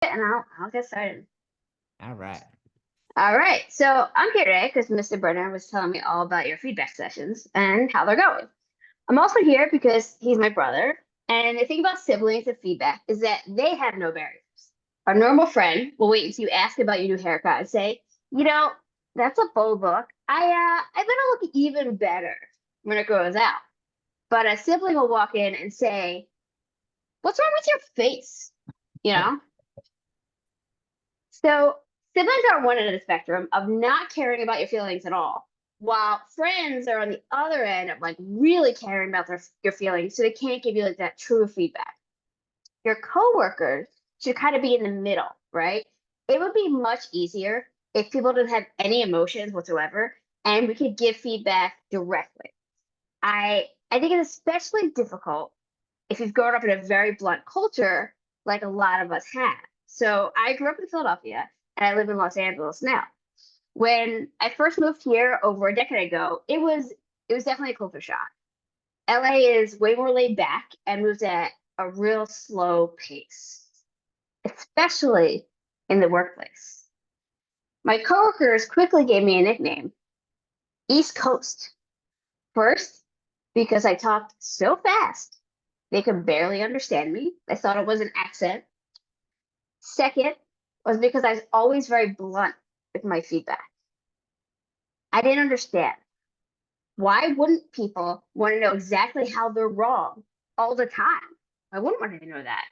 And I'll get started. All right. All right, so I'm here today because Mr. Brenner was telling me all about your feedback sessions and how they're going. I'm also here because he's my brother, and the thing about siblings and feedback is that they have no barriers. A normal friend will wait until you ask about your new haircut and say, you know, that's a bold look. I better look even better when it grows out. But a sibling will walk in and say, what's wrong with your face? You know? So siblings are on one end of the spectrum of not caring about your feelings at all, while friends are on the other end of like really caring about your feelings, so they can't give you like that true feedback. Your coworkers should kind of be in the middle, right? It would be much easier if people didn't have any emotions whatsoever and we could give feedback directly. I think it's especially difficult if you've grown up in a very blunt culture like a lot of us have. So I grew up in Philadelphia and I live in Los Angeles now. When I first moved here over a decade ago, it was definitely a culture shock. LA is way more laid back and moves at a real slow pace, especially in the workplace. My coworkers quickly gave me a nickname, East Coast. First, because I talked so fast, they could barely understand me. I thought it was an accent. Second was because I was always very blunt with my feedback. I didn't understand. Why wouldn't people want to know exactly how they're wrong all the time? I wouldn't want to know that.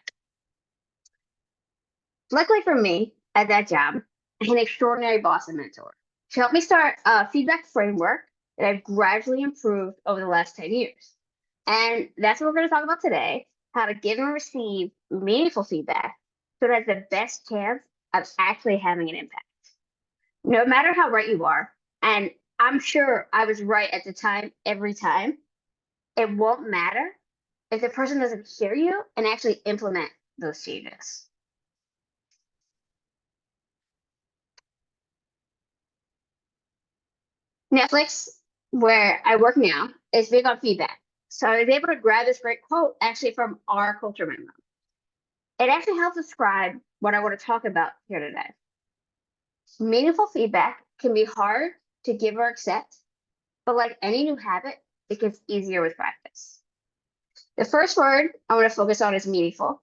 Luckily for me, at that job, I had an extraordinary boss and mentor. She helped me start a feedback framework that I've gradually improved over the last 10 years. And that's what we're going to talk about today, how to give and receive meaningful feedback so that the best chance of actually having an impact. No matter how right you are, and I'm sure I was right at the time every time, it won't matter if the person doesn't hear you and actually implement those changes. Netflix, where I work now, is big on feedback. So I was able to grab this great quote actually from our culture memo. It actually helps describe what I want to talk about here today. Meaningful feedback can be hard to give or accept, but like any new habit, it gets easier with practice. The first word I want to focus on is meaningful.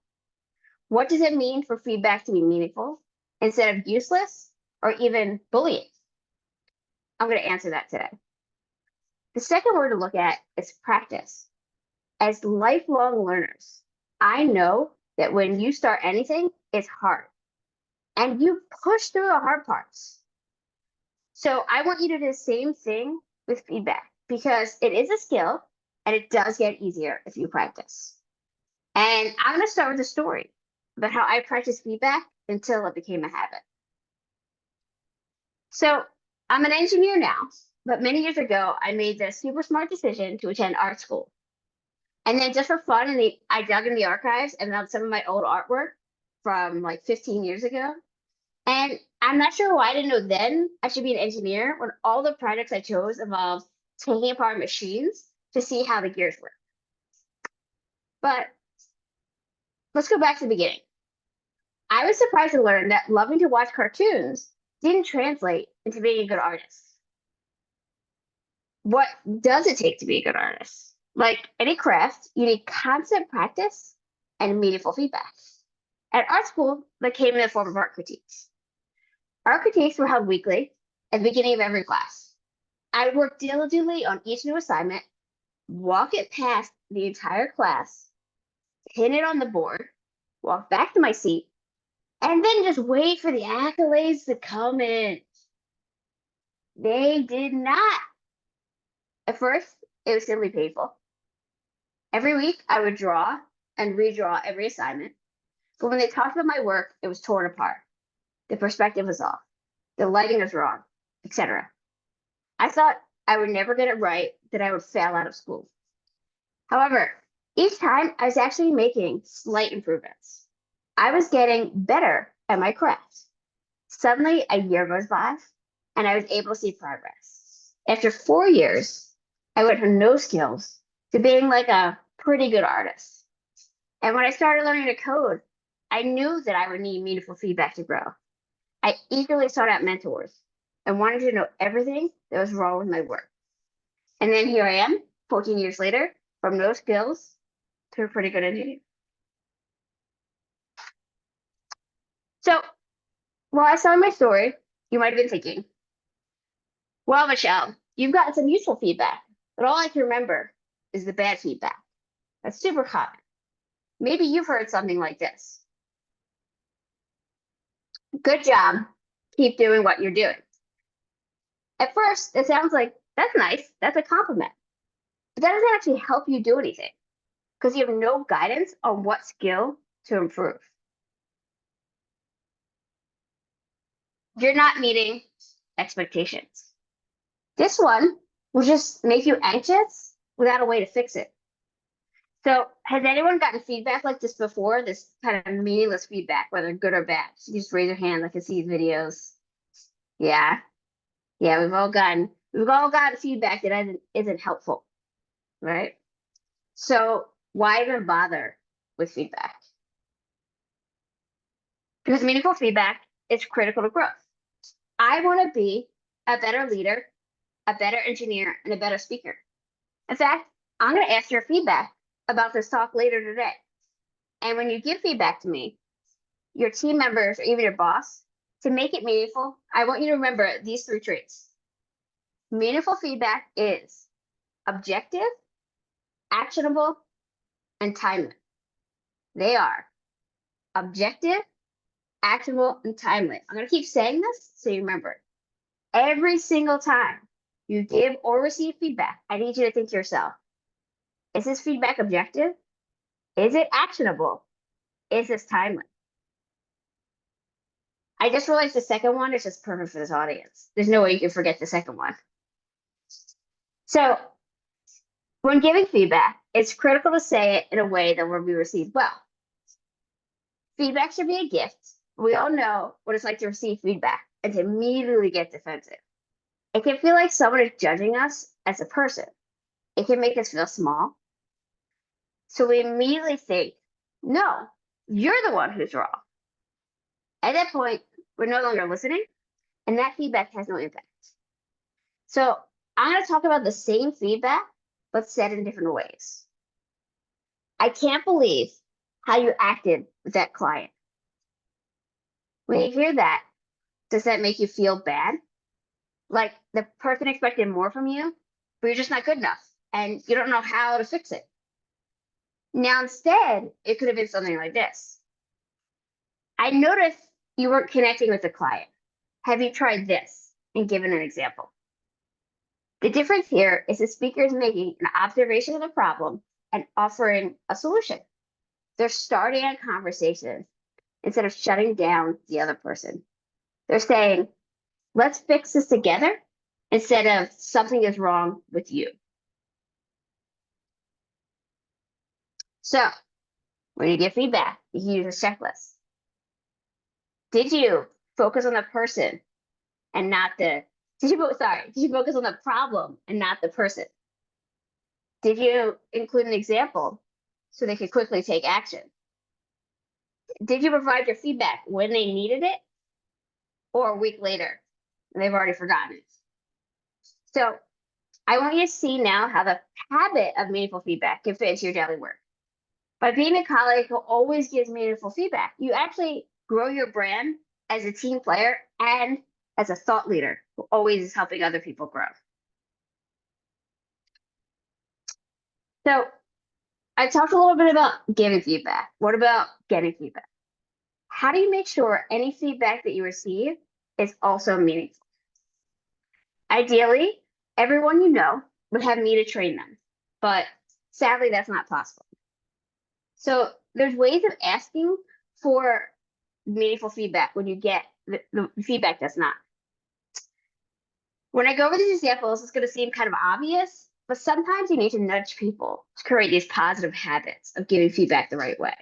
What does it mean for feedback to be meaningful instead of useless or even bullying? I'm going to answer that today. The second word to look at is practice. As lifelong learners, I know that when you start anything, it's hard and you push through the hard parts. So I want you to do the same thing with feedback because it is a skill and it does get easier if you practice. And I'm going to start with a story about how I practiced feedback until it became a habit. So I'm an engineer now, but many years ago, I made the super smart decision to attend art school. And then just for fun, I dug in the archives and found some of my old artwork from like 15 years ago. And I'm not sure why I didn't know then I should be an engineer when all the projects I chose involved taking apart machines to see how the gears work. But let's go back to the beginning. I was surprised to learn that loving to watch cartoons didn't translate into being a good artist. What does it take to be a good artist? Like any craft, you need constant practice and meaningful feedback. At art school, that came in the form of art critiques. Art critiques were held weekly at the beginning of every class. I would work diligently on each new assignment, walk it past the entire class, pin it on the board, walk back to my seat, and then just wait for the accolades to come in. They did not. At first, it was simply painful. Every week, I would draw and redraw every assignment. But when they talked about my work, it was torn apart. The perspective was off. The lighting was wrong, etc. I thought I would never get it right, that I would fail out of school. However, each time I was actually making slight improvements. I was getting better at my craft. Suddenly, a year goes by, and I was able to see progress. After 4 years, I went from no skills to being like a pretty good artist. And when I started learning to code, I knew that I would need meaningful feedback to grow. I eagerly sought out mentors and wanted to know everything that was wrong with my work. And then here I am, 14 years later, from no skills to a pretty good engineer. So while I saw my story, you might have been thinking, well, Michelle, you've gotten some useful feedback, but all I can remember is the bad feedback. That's super common. Maybe you've heard something like this. Good job. Keep doing what you're doing. At first, it sounds like that's nice. That's a compliment. But that doesn't actually help you do anything because you have no guidance on what skill to improve. You're not meeting expectations. This one will just make you anxious without a way to fix it. So, has anyone gotten feedback like this before? This kind of meaningless feedback, whether good or bad? So you just raise your hand. I can see videos. Yeah, yeah, we've all gotten feedback that isn't helpful, right? So why even bother with feedback? Because meaningful feedback is critical to growth. I want to be a better leader, a better engineer, and a better speaker. In fact, I'm going to ask your feedback about this talk later today. And when you give feedback to me, your team members, or even your boss, to make it meaningful, I want you to remember these 3 traits. Meaningful feedback is objective, actionable, and timely. They are objective, actionable, and timely. I'm going to keep saying this so you remember it. Every single time you give or receive feedback, I need you to think to yourself, is this feedback objective? Is it actionable? Is this timely? I just realized the second one is just perfect for this audience. There's no way you can forget the second one. So when giving feedback, it's critical to say it in a way that will be received well. Feedback should be a gift. We all know what it's like to receive feedback and to immediately get defensive. It can feel like someone is judging us as a person. It can make us feel small. So we immediately think, no, you're the one who's wrong. At that point, we're no longer listening, and that feedback has no impact. So I'm going to talk about the same feedback, but said in different ways. I can't believe how you acted with that client. When you hear that, does that make you feel bad? Like the person expected more from you, but you're just not good enough, and you don't know how to fix it. Now, instead, it could have been something like this. I noticed you weren't connecting with the client. Have you tried this? And given an example. The difference here is the speaker is making an observation of the problem and offering a solution. They're starting a conversation instead of shutting down the other person. They're saying, let's fix this together instead of something is wrong with you. So when you give feedback, you use a checklist. Did you focus on the person and not the, did you focus on the problem and not the person? Did you include an example so they could quickly take action? Did you provide your feedback when they needed it or a week later and they've already forgotten it? So I want you to see now how the habit of meaningful feedback can fit into your daily work. By being a colleague who always gives meaningful feedback, you actually grow your brand as a team player and as a thought leader who always is helping other people grow. So I talked a little bit about giving feedback. What about getting feedback? How do you make sure any feedback that you receive is also meaningful? Ideally, everyone you know would have me to train them, but sadly, that's not possible. So there's ways of asking for meaningful feedback when you get the feedback that's not. When I go over these examples, it's going to seem kind of obvious, but sometimes you need to nudge people to create these positive habits of giving feedback the right way.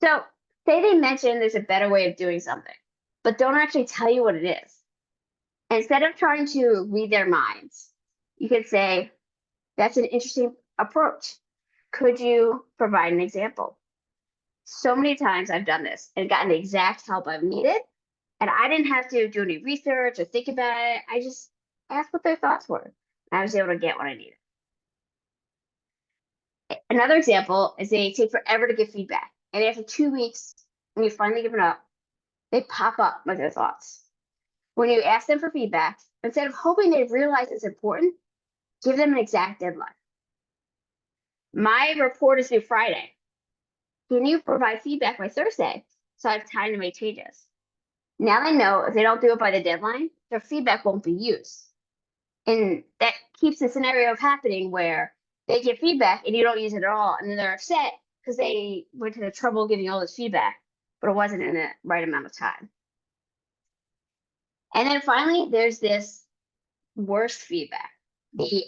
So say they mention there's a better way of doing something, but don't actually tell you what it is. Instead of trying to read their minds, you could say, that's an interesting approach. Could you provide an example? So many times I've done this and gotten the exact help I've needed, and I didn't have to do any research or think about it. I just asked what their thoughts were. And I was able to get what I needed. Another example is they take forever to give feedback. And after 2 weeks, when you finally give it up, they pop up with their thoughts. When you ask them for feedback, instead of hoping they realize it's important, give them an exact deadline. My report is due Friday. Can you provide feedback by Thursday so I have time to make changes? Now they know if they don't do it by the deadline, their feedback won't be used. And that keeps the scenario of happening where they get feedback and you don't use it at all. And then they're upset because they went to the trouble giving all this feedback, but it wasn't in the right amount of time. And then finally, there's this worst feedback, the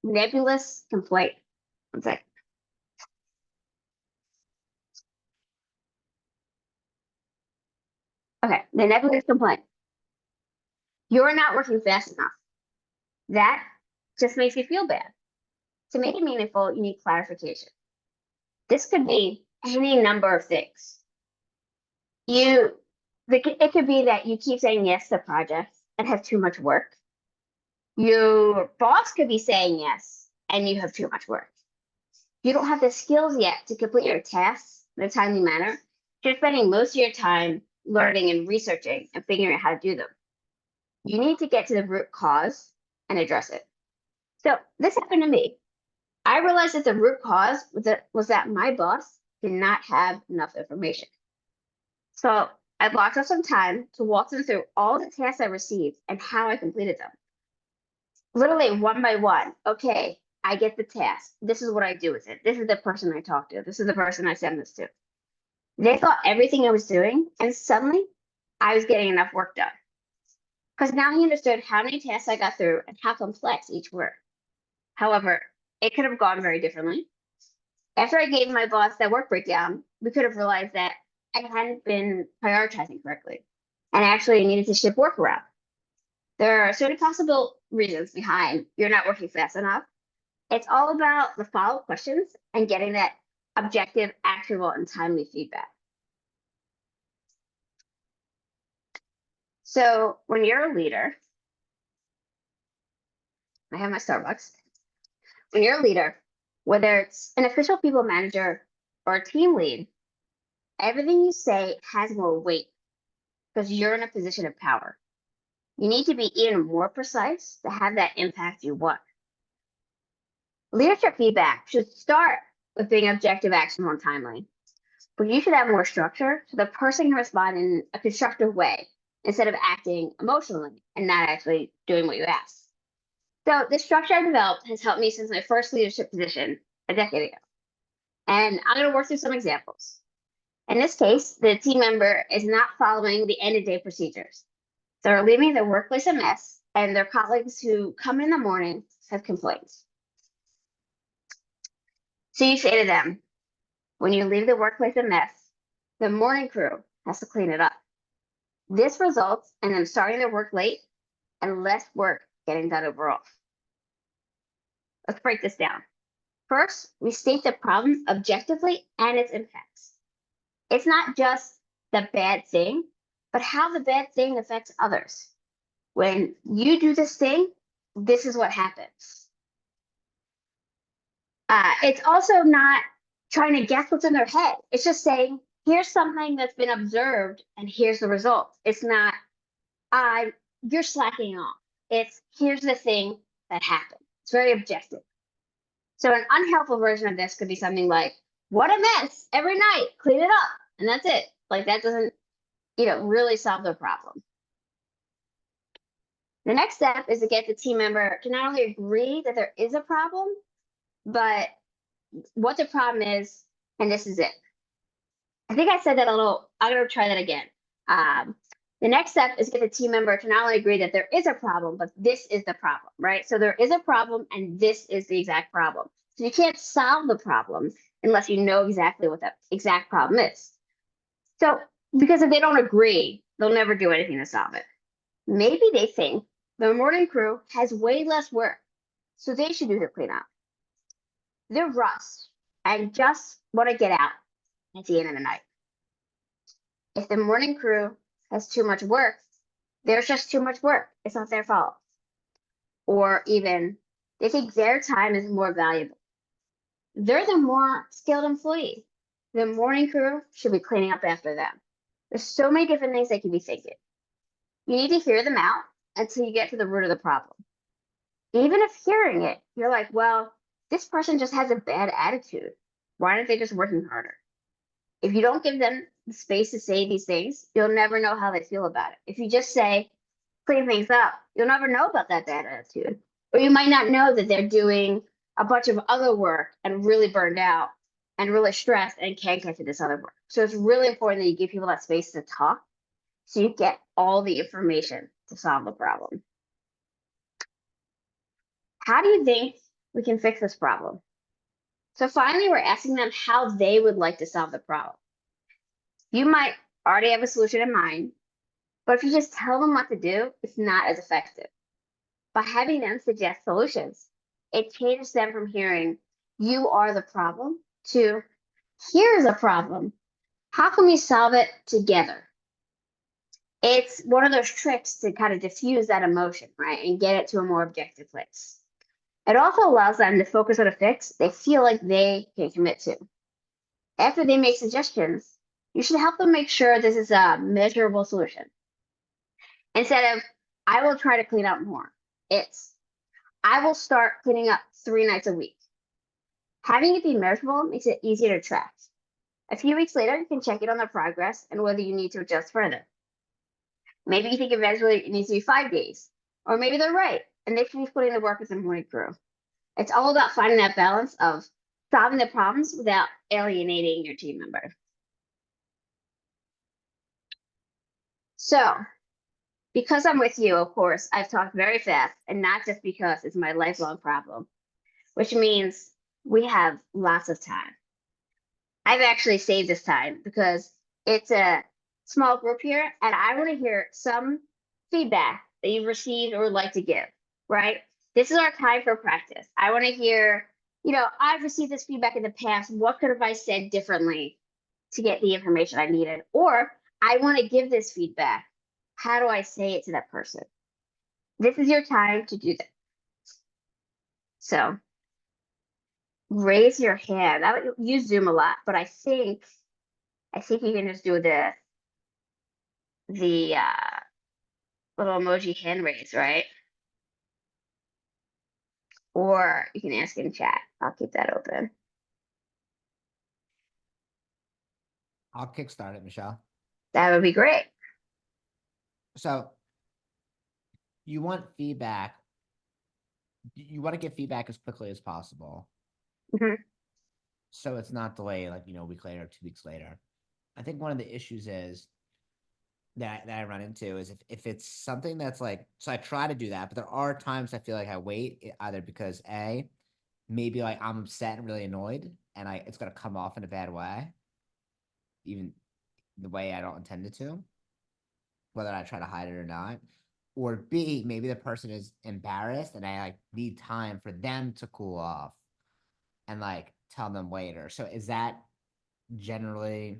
nebulous complaint. One second. Okay, the nebulous complaint. You're not working fast enough. That just makes you feel bad. To make it meaningful, you need clarification. This could be any number of things. It could be that you keep saying yes to projects and have too much work. Your boss could be saying yes and you have too much work. You don't have the skills yet to complete your tasks in a timely manner. You're spending most of your time learning and researching and figuring out how to do them. You need to get to the root cause and address it. So this happened to me. I realized that the root cause was that my boss did not have enough information. So I blocked off some time to walk them through all the tasks I received and how I completed them. Literally one by one. Okay, I get the task. This is what I do with it. This is the person I talk to. This is the person I send this to. They thought everything I was doing, and suddenly I was getting enough work done. Because now he understood how many tasks I got through and how complex each were. However, it could have gone very differently. After I gave my boss that work breakdown, we could have realized that I hadn't been prioritizing correctly and actually needed to shift work around. There are so many possible reasons behind you're not working fast enough. It's all about the follow-up questions and getting that objective, actionable, and timely feedback. So when you're a leader, I have my Starbucks. When you're a leader, whether it's an official people manager or a team lead, everything you say has more weight because you're in a position of power. You need to be even more precise to have that impact you want. Leadership feedback should start with being objective, actionable, and timely. But you should have more structure so the person can respond in a constructive way instead of acting emotionally and not actually doing what you ask. So the structure I've developed has helped me since my first leadership position a decade ago. And I'm going to work through some examples. In this case, the team member is not following the end-of-day procedures. They're leaving their workplace a mess, and their colleagues who come in the morning have complaints. So you say to them, when you leave the workplace a mess, the morning crew has to clean it up. This results in them starting their work late and less work getting done overall. Let's break this down. First, we state the problem objectively and its impacts. It's not just the bad thing, but how the bad thing affects others. When you do this thing, this is what happens. It's also not trying to guess what's in their head. It's just saying, here's something that's been observed and here's the result. It's not, you're slacking off. It's, here's the thing that happened. It's very objective. So an unhelpful version of this could be something like, what a mess, every night, clean it up. And that's it. Like that doesn't, really solve the problem. The next step is to get the team member to not only agree that there is a problem, but what the problem is, and this is it. I think I said that a little, I'm going to try that again. The next step is get the team member to not only agree that there is a problem, but this is the problem, right? So there is a problem and this is the exact problem. So you can't solve the problem unless you know exactly what that exact problem is. So, because if they don't agree, they'll never do anything to solve it. Maybe they think the morning crew has way less work, so they should do the cleanup. They're rushed. and just want to get out at the end of the night. If the morning crew has too much work, there's just too much work. It's not their fault. Or even they think their time is more valuable. They're the more skilled employee. The morning crew should be cleaning up after them. There's so many different things they could be thinking. You need to hear them out until you get to the root of the problem. Even if hearing it, you're like, well, this person just has a bad attitude. Why aren't they just working harder? If you don't give them the space to say these things, you'll never know how they feel about it. If you just say, clean things up, you'll never know about that bad attitude. Or you might not know that they're doing a bunch of other work and really burned out and really stressed and can't get to this other work. So it's really important that you give people that space to talk so you get all the information to solve the problem. How do you think we can fix this problem? So finally, we're asking them how they would like to solve the problem. You might already have a solution in mind, but if you just tell them what to do, it's not as effective. By having them suggest solutions, it changes them from hearing, you are the problem, to here's a problem. How can we solve it together? It's one of those tricks to kind of diffuse that emotion, right? And get it to a more objective place. It also allows them to focus on a fix they feel like they can commit to. After they make suggestions, you should help them make sure this is a measurable solution. Instead of, I will try to clean up more, it's, I will start cleaning up 3 nights a week. Having it be measurable makes it easier to track. A few weeks later, you can check in on their progress and whether you need to adjust further. Maybe you think eventually it needs to be 5 days, or maybe they're right and they should be putting the work with the morning crew. It's all about finding that balance of solving the problems without alienating your team member. So, because I'm with you, of course, I've talked very fast, and not just because it's my lifelong problem, which means we have lots of time. I've actually saved this time because it's a small group here, and I want to hear some feedback that you've received or would like to give, right? This is our time for practice. I want to hear, I've received this feedback in the past. What could have I said differently to get the information I needed? Or I want to give this feedback. How do I say it to that person? This is your time to do that. So raise your hand. I would use Zoom a lot, but I think you can just do the little emoji hand raise, right? Or you can ask in chat. I'll keep that open. I'll kickstart it, Michelle. That would be great. So you want feedback. You want to get feedback as quickly as possible. Mhm. So it's not delayed like, a week later, 2 weeks later. I think one of the issues is that I run into is if it's something that's like, so I try to do that, but there are times I feel like I wait either because maybe like I'm upset and really annoyed and it's going to come off in a bad way, even the way I don't intend it to, whether I try to hide it or not. Or B, maybe the person is embarrassed and I like need time for them to cool off and like tell them later. So is that generally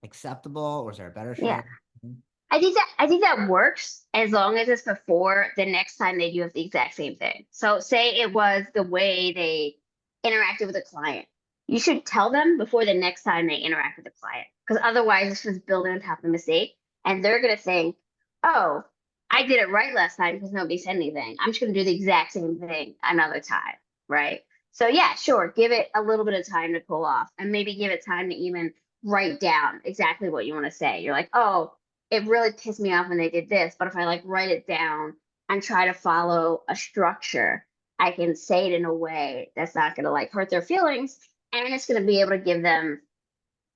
acceptable or is there a better Yeah. strategy? I think that works as long as it's before the next time they do the exact same thing. So say it was the way they interacted with a client. You should tell them before the next time they interact with the client. Because otherwise this is building on top of the mistake. And they're gonna think, oh, I did it right last time because nobody said anything. I'm just gonna do the exact same thing another time, right? So yeah, sure, give it a little bit of time to cool off and maybe give it time to even write down exactly what you want to say. You're like, oh, it really pissed me off when they did this, but if I like write it down and try to follow a structure, I can say it in a way that's not going to like hurt their feelings and it's going to be able to give them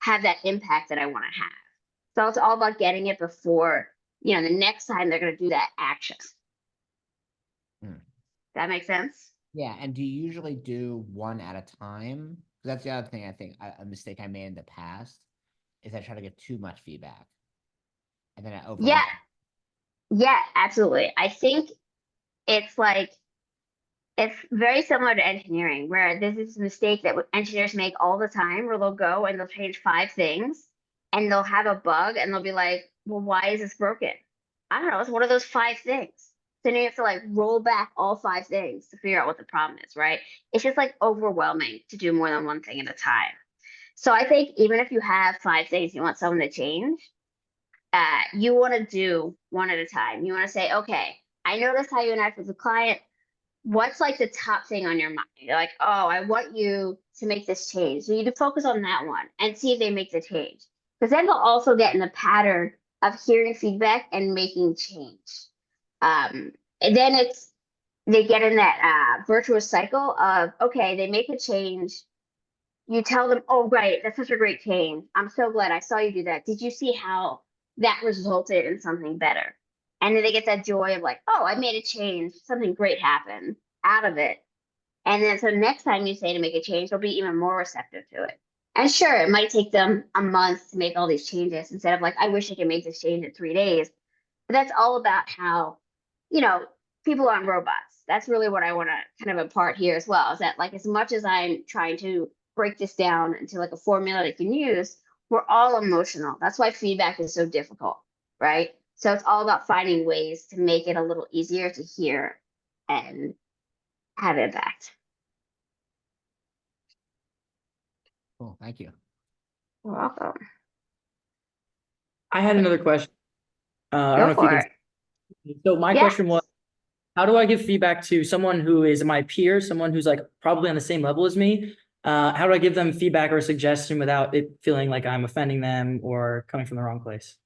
have that impact that I want to have. So it's all about getting it before, the next time they're going to do that action. Hmm. That makes sense? Yeah, and do you usually do one at a time? 'Cause that's the other thing I think a mistake I made in the past is I try to get too much feedback, and then I Yeah, overwhelm. yeah, absolutely. I think it's like It's very similar to engineering, where this is a mistake that engineers make all the time, where they'll go and they'll change 5 things and they'll have a bug and they'll be like, well, why is this broken? I don't know. It's one of those 5 things. Then you have to like roll back all 5 things to figure out what the problem is, right? It's just like overwhelming to do more than one thing at a time. So I think even if you have 5 things you want someone to change, you want to do one at a time. You want to say, okay, I noticed how you interact with the client. What's like the top thing on your mind? You're like, oh, I want you to make this change. So you need to focus on that one and see if they make the change. Because then they'll also get in the pattern of hearing feedback and making change. And then they get in that virtuous cycle of, okay, they make a change. You tell them, oh, right, that's such a great change. I'm so glad I saw you do that. Did you see how that resulted in something better? And then they get that joy of like, oh, I made a change. Something great happened out of it. And then so next time you say to make a change, they'll be even more receptive to it. And sure, it might take them a month to make all these changes instead of like, I wish I could make this change in 3 days. But that's all about how, you know, people aren't robots. That's really what I want to kind of impart here as well, is that like as much as I'm trying to break this down into like a formula that you can use, we're all emotional. That's why feedback is so difficult, right? So it's all about finding ways to make it a little easier to hear and have impact. Cool. Thank you. You're welcome. I had another question. I don't Go know if you for can. it. So my Yeah. question was, how do I give feedback to someone who is my peer, someone who's like probably on the same level as me? How do I give them feedback or suggestion without it feeling like I'm offending them or coming from the wrong place?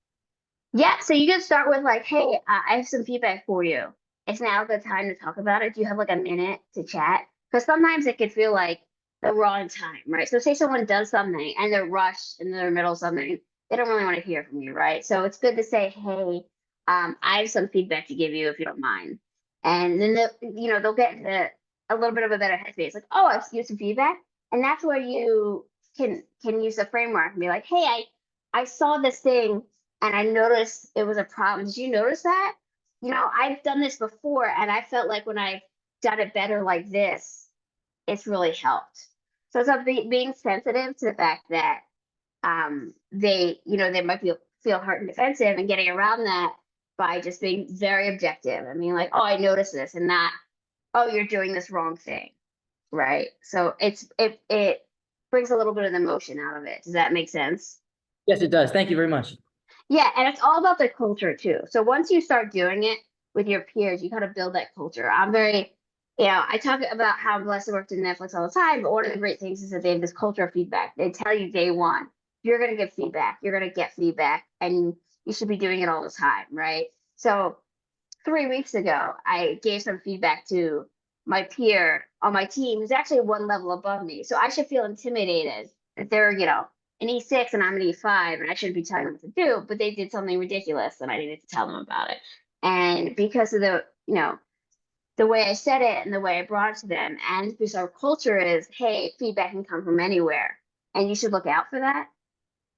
Yeah, so you can start with like, hey, I have some feedback for you. It's now a good time to talk about it. Do you have like a minute to chat? Because sometimes it could feel like the wrong time, right? So say someone does something and they're rushed in the middle of something, they don't really want to hear from you, right? So it's good to say, hey, I have some feedback to give you if you don't mind. And then they'll get into a little bit of a better headspace, like, oh, I've used some feedback. And that's where you can use the framework and be like, hey, I saw this thing and I noticed it was a problem. Did you notice that? I've done this before and I felt like when I've done it better like this, it's really helped. So it's about being sensitive to the fact that they might feel hurt and defensive and getting around that by just being very objective. I mean, like, oh, I noticed this and not, oh, you're doing this wrong thing. Right. So it brings a little bit of the emotion out of it. Does that make sense? Yes, it does. Thank you very much. Yeah, and it's all about the culture too. So once you start doing it with your peers, you kind of build that culture. I talk about how I'm blessed to work in Netflix all the time, but one of the great things is that they have this culture of feedback. They tell you day one, you're gonna get feedback, you're gonna get feedback, and you should be doing it all the time, right? So 3 weeks ago, I gave some feedback to my peer on my team who's actually one level above me. So I should feel intimidated that they're, an E6 and I'm an E5 and I shouldn't be telling them what to do, but they did something ridiculous and I needed to tell them about it. And because of the way I said it and the way I brought it to them, and because our culture is, hey, feedback can come from anywhere and you should look out for that,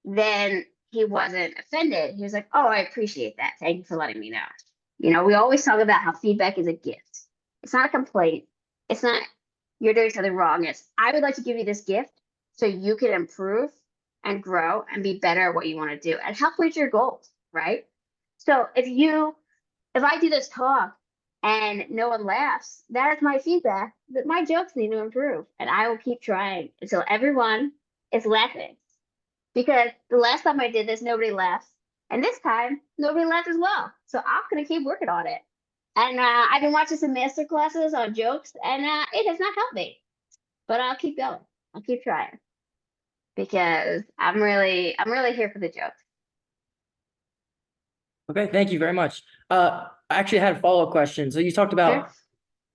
then he wasn't offended. He was like, oh, I appreciate that. Thank you for letting me know. We always talk about how feedback is a gift. It's not a complaint. It's not you're doing something wrong. It's I would like to give you this gift so you can improve and grow and be better at what you want to do and help reach your goals, right? So if I do this talk and no one laughs, that is my feedback that my jokes need to improve. And I will keep trying until everyone is laughing. Because the last time I did this, nobody laughed. And this time, nobody laughed as well. So I'm going to keep working on it. And I've been watching some master classes on jokes, and it has not helped me. But I'll keep going. I'll keep trying because I'm really here for the jokes. Okay, thank you very much. I actually had a follow-up question. So you talked about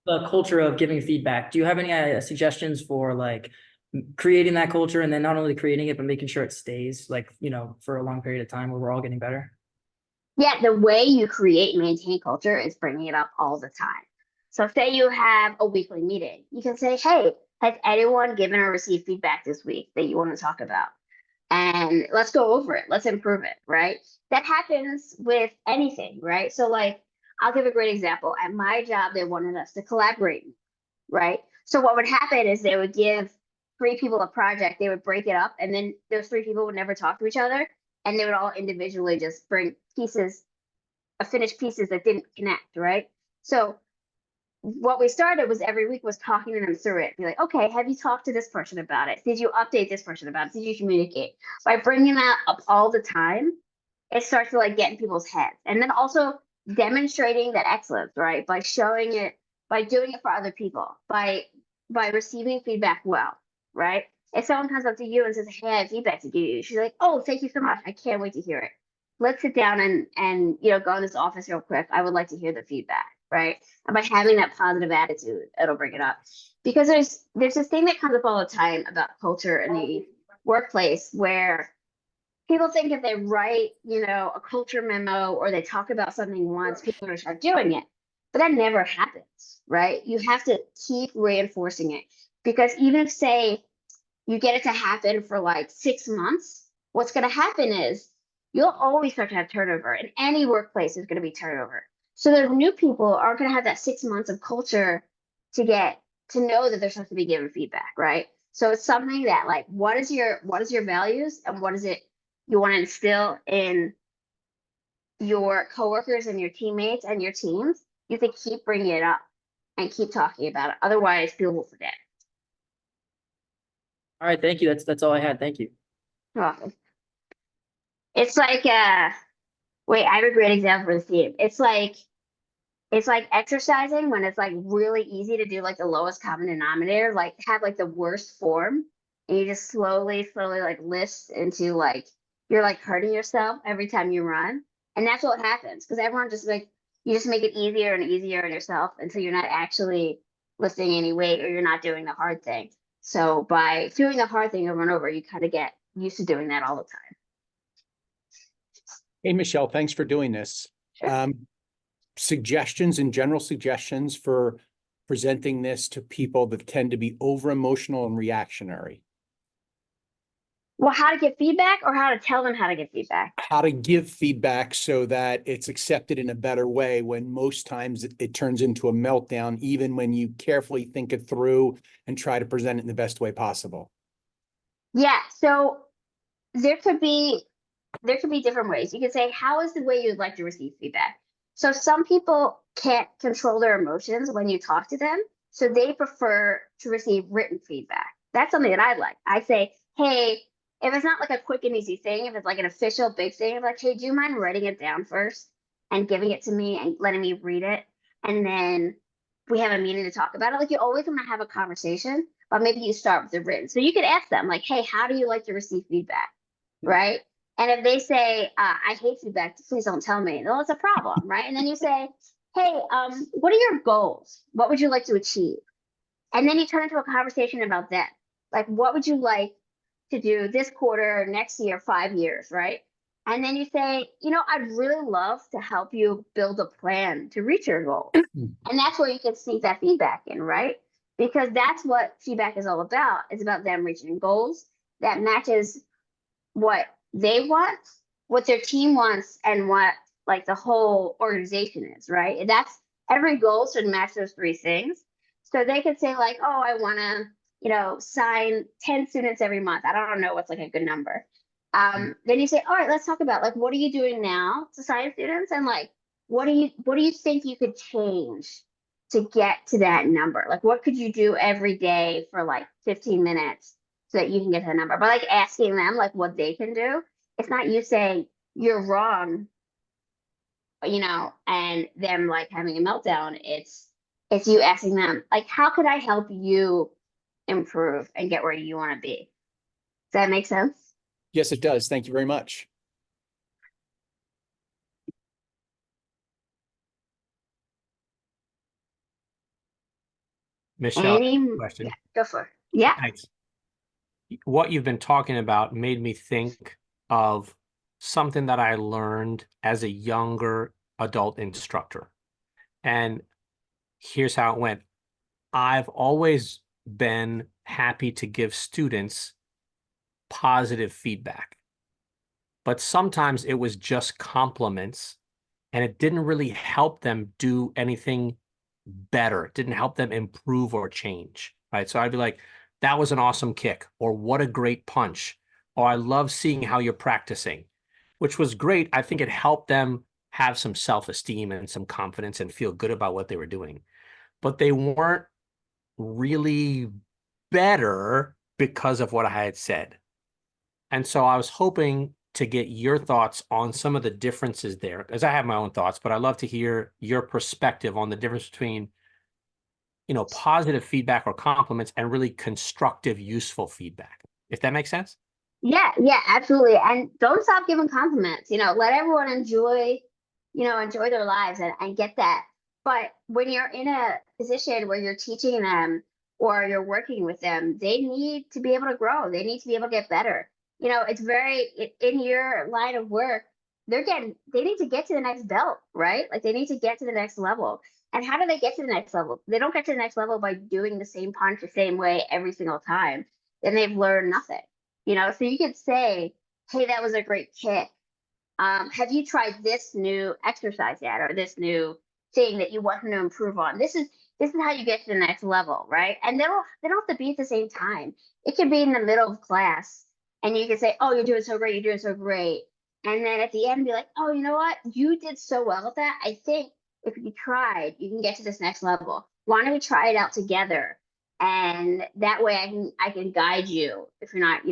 Sure. the culture of giving feedback. Do you have any suggestions for like creating that culture and then not only creating it, but making sure it stays like, for a long period of time where we're all getting better? Yeah, the way you create and maintain culture is bringing it up all the time. So, say you have a weekly meeting, you can say, hey, has anyone given or received feedback this week that you want to talk about? And let's go over it. Let's improve it, right? That happens with anything, right? So, like, I'll give a great example. At my job, they wanted us to collaborate. right? So what would happen is they would give 3 people a project, they would break it up, and then those 3 people would never talk to each other, and they would all individually just bring pieces, finished pieces that didn't connect, right? So what we started was every week was talking to them through it. Be like, okay, have you talked to this person about it? Did you update this person about it? Did you communicate? By bringing that up all the time, it starts to like get in people's heads. And then also demonstrating that excellence, right? By showing it, by doing it for other people, by receiving feedback well, right? If someone comes up to you and says, hey, I have feedback to give you, she's like, oh, thank you so much. I can't wait to hear it. Let's sit down and go in this office real quick. I would like to hear the feedback, right? And by having that positive attitude, it'll bring it up. Because there's this thing that comes up all the time about culture in the workplace where people think if they write, a culture memo or they talk about something once, people are going to start doing it. But that never happens, right? You have to keep reinforcing it because even if, say, you get it to happen for like 6 months, what's going to happen is you'll always start to have turnover. In any workplace, is going to be turnover. So the new people aren't going to have that 6 months of culture to get to know that they're supposed to be given feedback, right? So it's something that like, what is your values and what is it you want to instill in your coworkers and your teammates and your teams? You have to keep bringing it up and keep talking about it. Otherwise, people will forget. All right, thank you. That's all I had. Thank you. Well, it's like wait, I have a great example for the theme. It's like exercising when it's like really easy to do like the lowest common denominator, like have like the worst form, and you just slowly like lift into like you're like hurting yourself every time you run. And that's what happens because everyone just like you just make it easier and easier on yourself until you're not actually lifting any weight or you're not doing the hard thing. So by doing the hard thing over and over, you kind of get used to doing that all the time. Hey, Michelle, thanks for doing this. Sure. Suggestions and general suggestions for presenting this to people that tend to be over emotional and reactionary. Well, how to get feedback or how to tell them how to get feedback? How to give feedback so that it's accepted in a better way when most times it turns into a meltdown, even when you carefully think it through and try to present it in the best way possible. Yeah, so there could be different ways. You could say, how is the way you'd like to receive feedback? So some people can't control their emotions when you talk to them, so they prefer to receive written feedback. That's something that I like. I say, hey, if it's not like a quick and easy thing, if it's like an official big thing, I'm like, hey, do you mind writing it down first and giving it to me and letting me read it? And then we have a meeting to talk about it. Like you always want to have a conversation, but maybe you start with the written. So you could ask them, like, hey, how do you like to receive feedback? Right? And if they say, I hate feedback, please don't tell me, well, it's a problem, right? And then you say, hey, what are your goals? What would you like to achieve? And then you turn into a conversation about that. Like, what would you like to do this quarter, next year, 5 years, right? And then you say, I'd really love to help you build a plan to reach your goal. And that's where you can sneak that feedback in, right? Because that's what feedback is all about. It's about them reaching goals that matches what they want, what their team wants, and what like the whole organization is, right? And that's every goal should match those 3 things. So they could say like, oh, I want to, sign 10 students every month. I don't know what's like a good number. Then you say, all right, let's talk about like what are you doing now to sign students, and like what do you think you could change to get to that number? Like what could you do every day for like 15 minutes so that you can get to the number? But like asking them like what they can do. It's not you saying you're wrong, and them like having a meltdown. It's you asking them like, how could I help you improve and get where you want to be? Does that make sense? Yes, it does. Thank you very much. Michelle, Any question. Yeah, go for it. Yeah. Thanks. What you've been talking about made me think of something that I learned as a younger adult instructor. And here's how it went. I've always been happy to give students positive feedback, but sometimes it was just compliments and it didn't really help them do anything better, didn't help them improve or change, right? So I'd be like, that was an awesome kick, or what a great punch, or I love seeing how you're practicing, which was great. I think it helped them have some self-esteem and some confidence and feel good about what they were doing. But they weren't really better because of what I had said. And so I was hoping to get your thoughts on some of the differences there, because I have my own thoughts, but I'd love to hear your perspective on the difference between, positive feedback or compliments and really constructive, useful feedback, if that makes sense. Yeah, yeah, absolutely. And don't stop giving compliments. Let everyone enjoy their lives and get that. But when you're in a position where you're teaching them or you're working with them, they need to be able to grow. They need to be able to get better. It's in your line of work, they need to get to the next belt, right? Like they need to get to the next level. And how do they get to the next level? They don't get to the next level by doing the same punch the same way every single time. Then they've learned nothing. So you could say, hey, that was a great kick. Have you tried this new exercise yet, or this new thing that you want them to improve on? This is how you get to the next level, right? And they don't have to be at the same time. It could be in the middle of class, and you can say, oh, you're doing so great, you're doing so great. And then at the end, be like, oh, you know what? You did so well at that. I think if you tried, you can get to this next level. Why don't we try it out together? And that way I can guide you if you're not,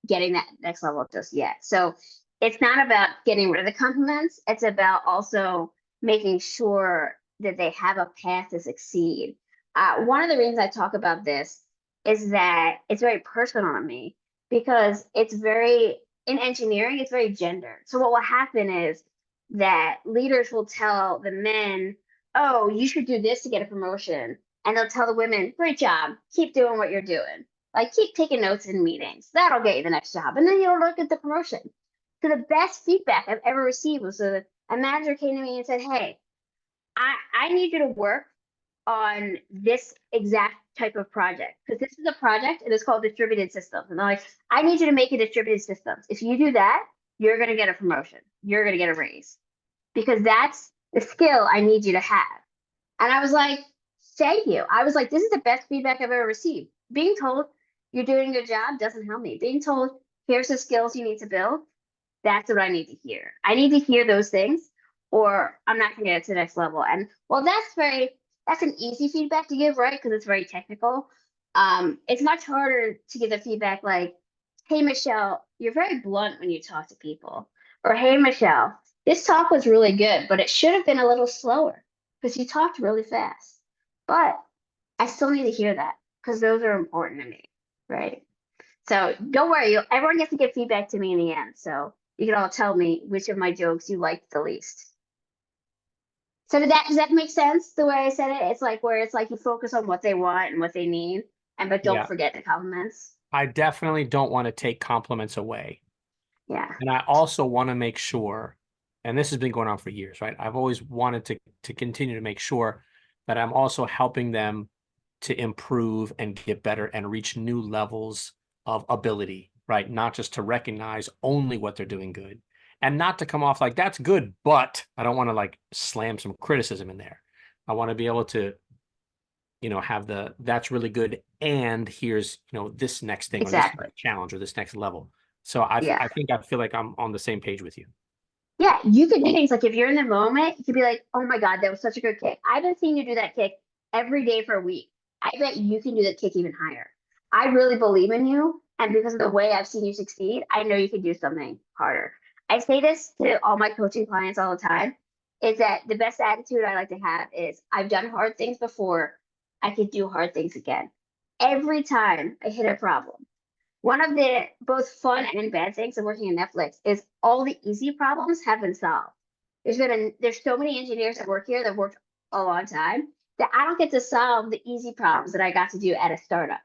getting that next level just yet. So it's not about getting rid of the compliments. It's about also making sure that they have a path to succeed. One of the reasons I talk about this is that it's very personal to me because in engineering, it's very gendered. So what will happen is that leaders will tell the men, oh, you should do this to get a promotion. And they'll tell the women, great job, keep doing what you're doing. Like keep taking notes in meetings. That'll get you the next job. And then you'll look at the promotion. So the best feedback I've ever received was a manager came to me and said, hey, I need you to work on this exact type of project because this is a project and it's called distributed systems. And they're like, I need you to make a distributed systems. If you do that, you're going to get a promotion. You're going to get a raise because that's the skill I need you to have. And I was like, thank you. I was like, this is the best feedback I've ever received. Being told you're doing a good job doesn't help me. Being told here's the skills you need to build, that's what I need to hear. I need to hear those things or I'm not going to get to the next level. And well, that's an easy feedback to give, right? Because it's very technical. It's much harder to give the feedback like, hey, Michelle, you're very blunt when you talk to people. Or hey, Michelle, this talk was really good, but it should have been a little slower because you talked really fast. But I still need to hear that because those are important to me, right? So don't worry, everyone gets to give feedback to me in the end. So you can all tell me which of my jokes you liked the least. So does that make sense the way I said it? It's like where it's like you focus on what they want and what they need, but don't Yeah. forget the compliments. I definitely don't want to take compliments away. Yeah. And I also want to make sure, and this has been going on for years, right? I've always wanted to continue to make sure that I'm also helping them to improve and get better and reach new levels of ability, right? Not just to recognize only what they're doing good and not to come off like that's good, but I don't want to like slam some criticism in there. I want to be able to, have that's really good. And here's, this next thing or this Exactly. next challenge or this next level. So I feel like I'm on the same page with you. Yeah, you could do things like if you're in the moment, you could be like, oh my God, that was such a good kick. I've been seeing you do that kick every day for a week. I bet you can do that kick even higher. I really believe in you. And because of the way I've seen you succeed, I know you can do something harder. I say this to all my coaching clients all the time, is that the best attitude I like to have is I've done hard things before. I could do hard things again. Every time I hit a problem. One of the both fun and bad things of working at Netflix is all the easy problems have been solved. There's so many engineers that work here that worked a long time that I don't get to solve the easy problems that I got to do at a startup.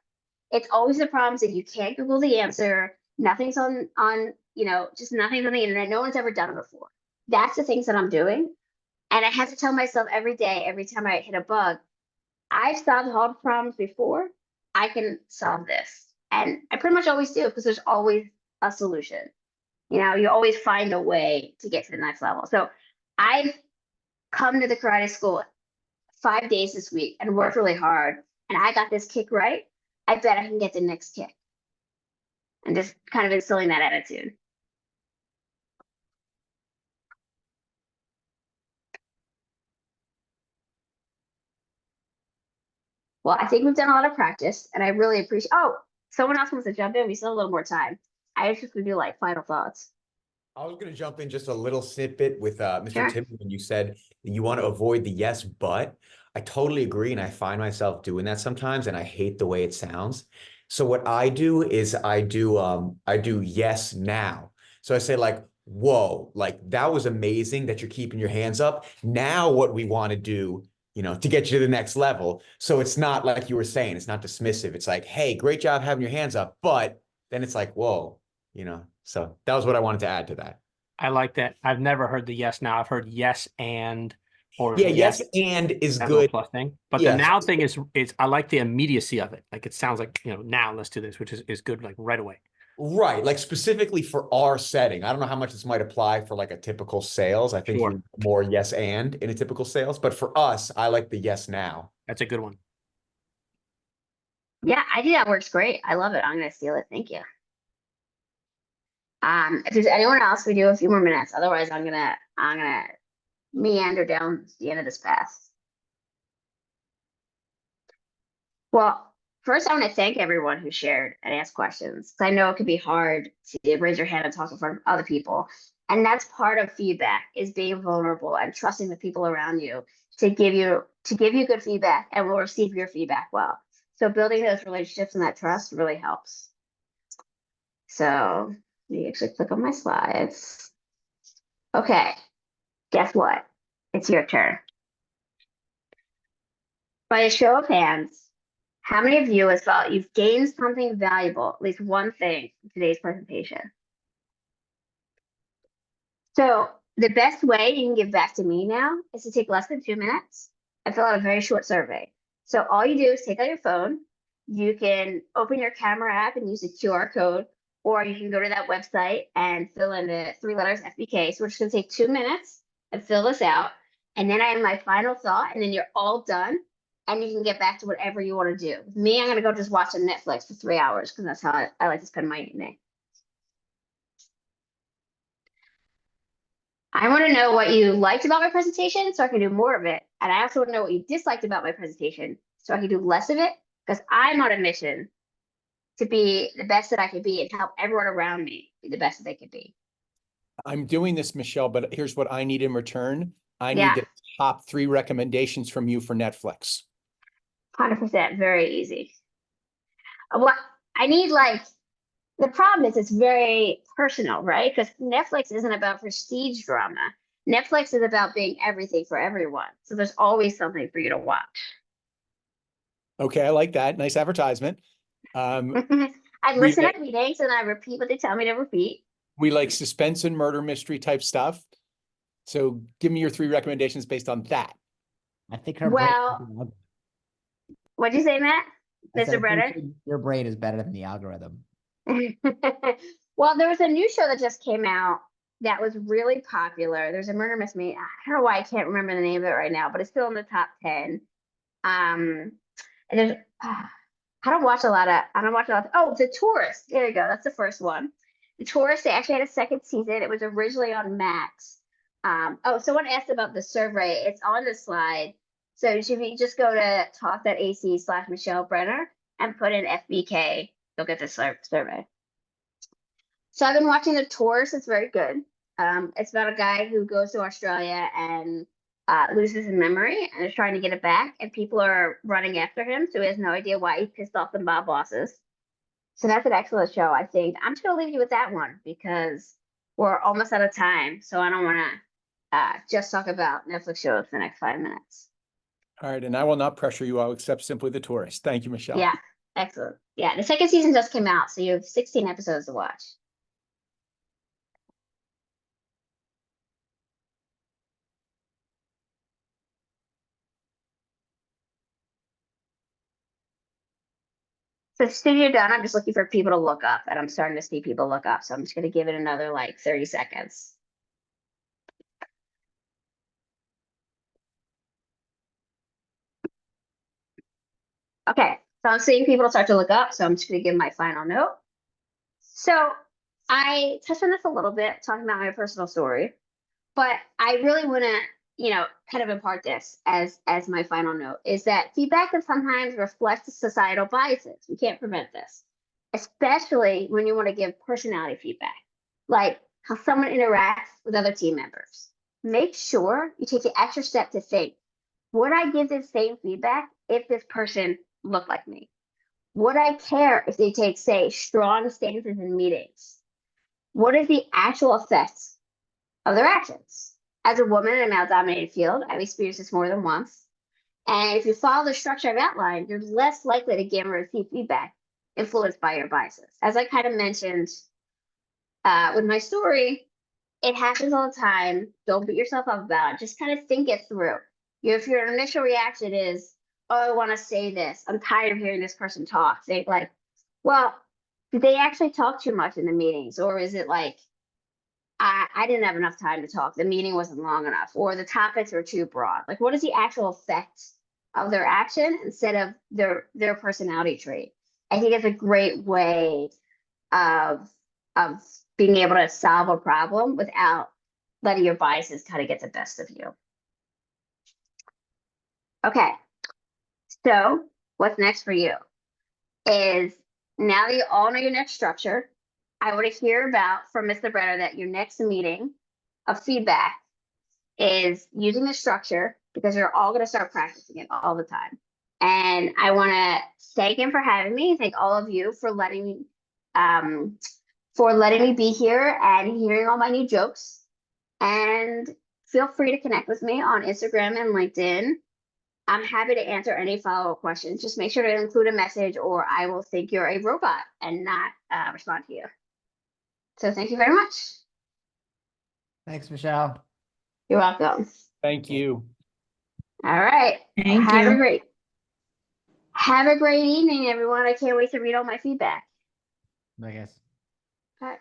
It's always the problems that you can't Google the answer. Nothing's just nothing's on the internet. No one's ever done it before. That's the things that I'm doing. And I have to tell myself every day, every time I hit a bug, I've solved hard problems before. I can solve this. And I pretty much always do because there's always a solution. You always find a way to get to the next level. So I've come to the karate school 5 days this week and worked really hard and I got this kick right, I bet I can get the next kick. And just kind of instilling that attitude. Well, I think we've done a lot of practice and I really appreciate, oh, someone else wants to jump in. We still have a little more time. I just gonna do like final thoughts. I was going to jump in just a little snippet with Mr. Sure. Tim when you said that you want to avoid the yes, but. I totally agree. And I find myself doing that sometimes, and I hate the way it sounds. So what I do is I do yes now. So I say like, whoa, like that was amazing that you're keeping your hands up. Now what we want to do, to get you to the next level. So it's not like you were saying, it's not dismissive. It's like, hey, great job having your hands up. But then it's like, whoa, so that was what I wanted to add to that. I like that. I've never heard the yes now. I've heard yes and or Yeah, yes and is that little good. plus thing. But Yes. the now thing is I like the immediacy of it. Like it sounds like, now let's do this, which is good, like right away. Right, like specifically for our setting. I don't know how much this might apply for like a typical sales. I think Sure. you more yes and in a typical sales, but for us, I like the yes now. That's a good one. Yeah, I think that works great. I love it. I'm gonna steal it. Thank you. If there's anyone else, we do a few more minutes. Otherwise, I'm gonna meander down the end of this path. Well, first I want to thank everyone who shared and asked questions. I know it can be hard to raise your hand and talk in front of other people. And that's part of feedback, is being vulnerable and trusting the people around you to give you good feedback and will receive your feedback well. So building those relationships and that trust really helps. So let me actually click on my slides. Okay, guess what? It's your turn. By a show of hands, how many of you has felt you've gained something valuable, at least one thing, in today's presentation? So the best way you can give back to me now is to take less than 2 minutes and fill out a very short survey. So all you do is take out your phone. You can open your camera app and use the QR code, or you can go to that website and fill in the 3 letters FBK. So we're just gonna take 2 minutes and fill this out. And then I have my final thought, and then you're all done. And you can get back to whatever you want to do. With me, I'm gonna go just watch on Netflix for 3 hours because that's how I like to spend my evening. I want to know what you liked about my presentation so I can do more of it. And I also want to know what you disliked about my presentation so I can do less of it, because I'm on a mission to be the best that I can be and help everyone around me be the best that they can be. I'm doing this, Michelle, but here's what I need in return. I Yeah. need the top 3 recommendations from you for Netflix. 100%, very easy. What I need, like, the problem is it's very personal, right? Because Netflix isn't about prestige drama. Netflix is about being everything for everyone. So there's always something for you to watch. Okay, I like that. Nice advertisement. I We listen like- at meetings and I repeat what they tell me to repeat. We like suspense and murder mystery type stuff. So give me your 3 recommendations based on that. I think her Well, what'd you say, Matt? Mr. Brenner? Your brain is better than the algorithm. Well, there was a new show that just came out that was really popular. There's a murder mystery. I don't know why I can't remember the name of it right now, but it's still in the top 10. And there's I don't watch a lot of. Oh, The Tourist. There you go. That's the first one. The Tourist. They actually had a second season. It was originally on Max. Oh, someone asked about the survey. It's on the slide. So if you just go to talk.ac/Michelle Brenner and put in FBK, you'll get the survey. So I've been watching The Tourist. It's very good. It's about a guy who goes to Australia and loses his memory and is trying to get it back, and people are running after him, so he has no idea why he pissed off the mob bosses. So that's an excellent show, I think. I'm just gonna leave you with that one because we're almost out of time, so I don't want to just talk about Netflix shows for the next 5 minutes. All right, and I will not pressure you. I'll accept simply The Tourist. Thank you, Michelle. Yeah, excellent. Yeah, the second season just came out, so you have 16 episodes to watch. So as soon as you're done, I'm just looking for people to look up, and I'm starting to see people look up. So I'm just going to give it another like 30 seconds. Okay, so I'm seeing people start to look up, so I'm just gonna give my final note. So I touched on this a little bit, talking about my personal story, but I really want to, kind of impart this as my final note is that feedback can sometimes reflect societal biases. We can't prevent this, especially when you want to give personality feedback, like how someone interacts with other team members. Make sure you take the extra step to think, would I give this same feedback if this person looked like me? Would I care if they take, say, strong stances in meetings? What is the actual effect of their actions? As a woman in a male-dominated field, I've experienced this more than once. And if you follow the structure I've outlined, you're less likely to give or receive feedback influenced by your biases. As I kind of mentioned with my story, it happens all the time. Don't beat yourself up about it. Just kind of think it through. If your initial reaction is, oh, I want to say this, I'm tired of hearing this person talk. Say like, well, did they actually talk too much in the meetings? Or is it like, I didn't have enough time to talk. The meeting wasn't long enough, or the topics were too broad. Like, what is the actual effect of their action instead of their personality trait? I think it's a great way of being able to solve a problem without letting your biases kind of get the best of you. Okay, so what's next for you is now that you all know your next structure, I want to hear about from Mr. Brenner that your next meeting of feedback is using the structure because you're all going to start practicing it all the time. And I want to thank him for having me. Thank all of you for letting me be here and hearing all my new jokes. And feel free to connect with me on Instagram and LinkedIn. I'm happy to answer any follow-up questions. Just make sure to include a message or I will think you're a robot and not respond to you. So thank you very much. Thanks, Michelle. You're welcome. Thank you. All right. Thank Have you. a great evening, everyone. I can't wait to read all my feedback. I guess. All right.